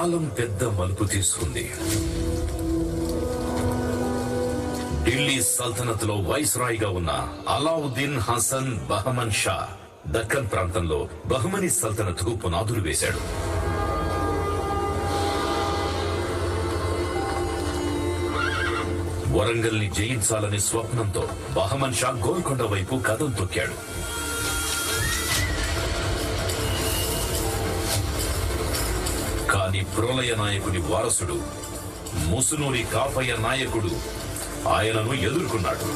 కాలం పెద్ద మలుపు తీసుకుంది. ఢిల్లీ సల్తనత్ లో వైస్రాయ్గా ఉన్న అలావుద్దీన్ హసన్ బహమన్ షా దక్కన్ ప్రాంతంలో బహమనీ సల్తనత్ కు పునాదులు వేశాడు. వరంగల్ ని జయించాలనే స్వప్నంతో బహమన్ షా గోల్కొండ వైపు కదం తొక్కాడు. కాని ప్రోలయ నాయకుని వారసుడు ముసునూరి కాపయ్య నాయకుడు ఆయనను ఎదుర్కొన్నాడు.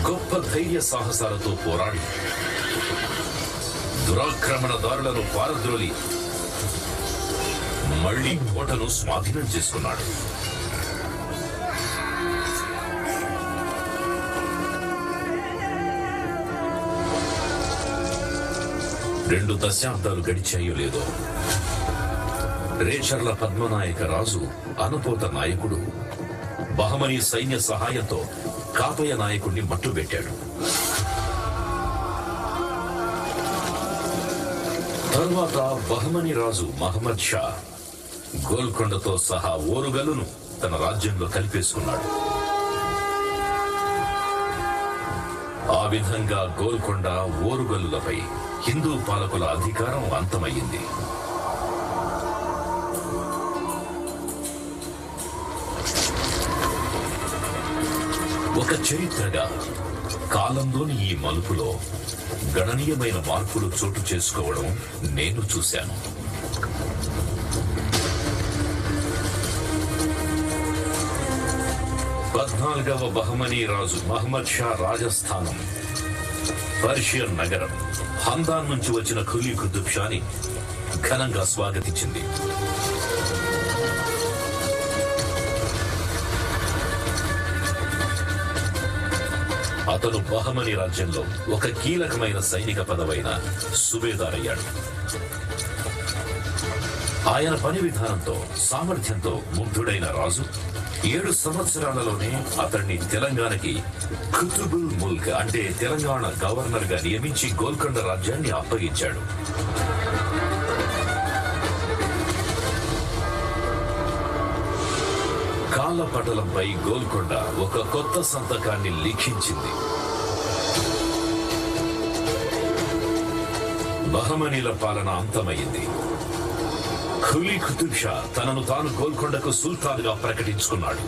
గొప్ప ధైర్య సాహసాలతో పోరాడి దురాక్రమణదారులను పారద్రోలి మళ్లీ కోటను స్వాధీనం చేసుకున్నాడు. 2 దశాబ్దాలు గడిచాయో లేదో రేచర్ల పద్మనాయక రాజు అనుపోత నాయకుడు బహమనీ సైన్య సహాయంతో కాపయ్య నాయకుడిని మట్టుబెట్టాడు. తరువాత బహమనీ రాజు మహమ్మద్ షా గోల్కొండతో సహా ఓరుగల్లును తన రాజ్యంలో కలిపేసుకున్నాడు. ఆ విధంగా గోల్కొండ ఓరుగల్లులపై హిందూ పాలకుల అధికారం అంతమయ్యింది. ఒక చరిత్రగా కాలంలోని ఈ మలుపులో గణనీయమైన మార్పులు చోటు చేసుకోవడం నేను చూశాను. పద్నాలుగవ బహమనీ రాజు మహమ్మద్ షా రాజస్థానం పర్షియన్ నగరం హందాన్ నుంచి వచ్చిన ఖులీ కుతుబ్ షాని ఘనంగా స్వాగతించింది. అతను బహమనీ రాజ్యంలో ఒక కీలకమైన సైనిక పదవైన సుబేదార్ అయ్యాడు. ఆయన పని విధానంతో సామర్థ్యంతో ముగ్ధుడైన రాజు 7 సంవత్సరాలలోనే అతన్ని తెలంగాణకి కుతుబుల్ ముల్క్ అంటే తెలంగాణ గవర్నర్ గా నియమించి గోల్కొండ రాజ్యాన్ని అప్పగించాడు. కాలపటలంపై గోల్కొండ ఒక కొత్త సంతకాన్ని లిఖించింది. బహమనీల పాలన అంతమైంది. ఖులీ కుతుబ్ షా తనను తాను గోల్కొండకు సుల్తాన్గా ప్రకటించుకున్నాడు.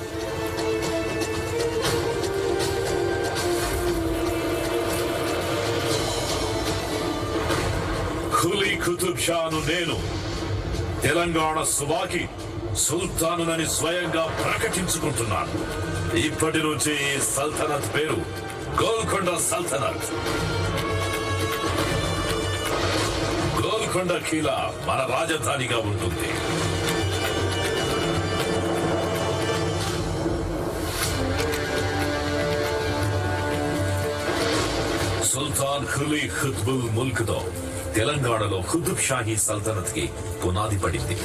ఖులీ కుతుబ్ షాను నేను తెలంగాణ సుబాకి సుల్తానునని స్వయంగా ప్రకటించుకుంటున్నాను. ఇప్పటి నుంచి ఈ సల్తనత్ పేరు గోల్కొండ సల్తనత్. గోల్కొండ ఖీలా మన రాజధానిగా ఉంటుంది. సుల్తాన్ ఖులీ ఖుత్బుల్ ముల్క్ తో తెలంగాణలో కుతుబ్ షాహీ సల్తనత్ కి పునాది పడింది.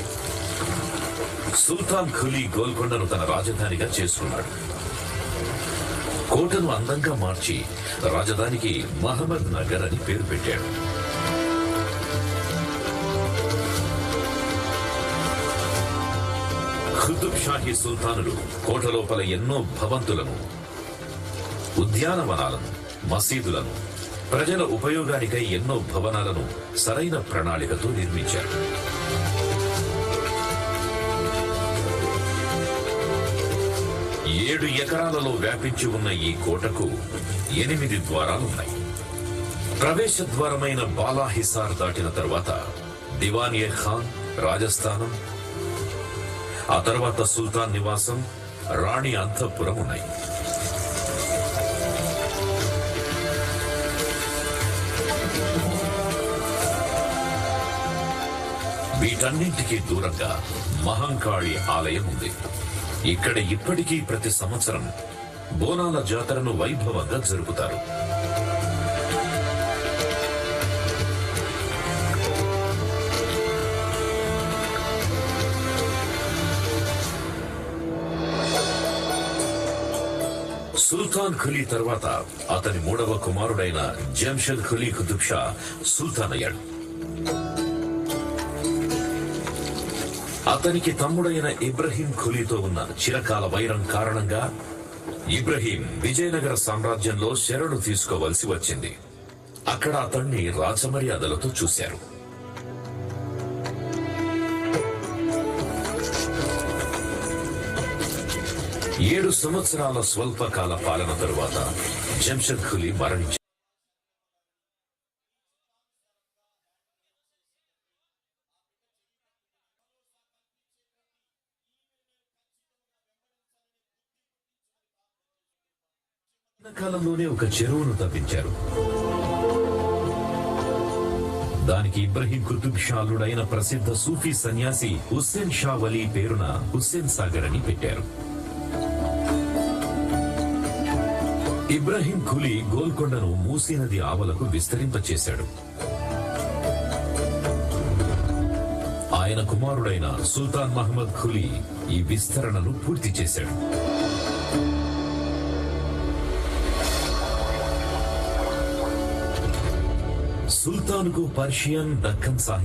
సుల్తాన్ ఖులీ గోల్కొండను తన రాజధానిగా చేసుకున్నాడు. కోటను అందంగా మార్చి రాజధానికి మహమ్మద్ నగర్ అని పేరు పెట్టాడు. కుతుబ్ షాహీ సుల్తానులు కోట లోపల ఎన్నో భవంతులను, ఉద్యానవనాలను, మసీదులను, ప్రజల ఉపయోగానికై ఎన్నో భవనాలను సరైన ప్రణాళికతో నిర్మించారు. ఏడు ఎకరాలలో వ్యాపించి ఉన్న ఈ కోటకు 8 ద్వారాలున్నాయి. ప్రవేశ ద్వారమైన బాలాహిసార్ దాటిన తర్వాత దివాన్-ఏ ఖాన్ రాజస్థానం, ఆ తర్వాత సుల్తాన్ నివాసం, రాణి అంతఃపురం ఉన్నాయి. వీటన్నింటికీ దూరంగా మహంకాళి ఆలయం ఉంది. ఇక్కడ ఇప్పటికీ ప్రతి సంవత్సరం బోనాల జాతరను వైభవంగా జరుపుతారు. సుల్తాన్ ఖులీ తర్వాత అతని మూడవ కుమారుడైన జంషద్ ఖులీ కుతుబ్ షా సుల్తాన్ అయ్యాడు. అతనికి తమ్ముడైన ఇబ్రహీం ఖులీతో ఉన్న చిరకాల వైరం కారణంగా ఇబ్రహీం విజయనగర సామ్రాజ్యంలో శరణు తీసుకోవలసి వచ్చింది. అక్కడ అతన్ని రాజమర్యాదలతో చూశారు. ఏడు సంవత్సరాల స్వల్పకాల పాలన తరువాత జంషద్ ఖులీ మరణించారు. కాలంలోనే ఒక చెరువును తవ్వించారు. దానికి ఇబ్రహీం కుతుబ్ షా అల్లుడైన ప్రసిద్ధ సూఫీ సన్యాసి హుస్సేన్ షా వలీ పేరున హుస్సేన్ సాగర్ అని పెట్టారు. ఇబ్రహీం ఖులీ గోల్కొండను మూసీ నది ఆవలకు విస్తరింపచేశాడు. ఆయన కుమారుడైన సుల్తాన్ మహమ్మద్ ఖులీ ఈ విస్తరణను పూర్తి చేశాడు. సుల్తాన్కు పర్షియన్, దక్కన్ సాహిత్యం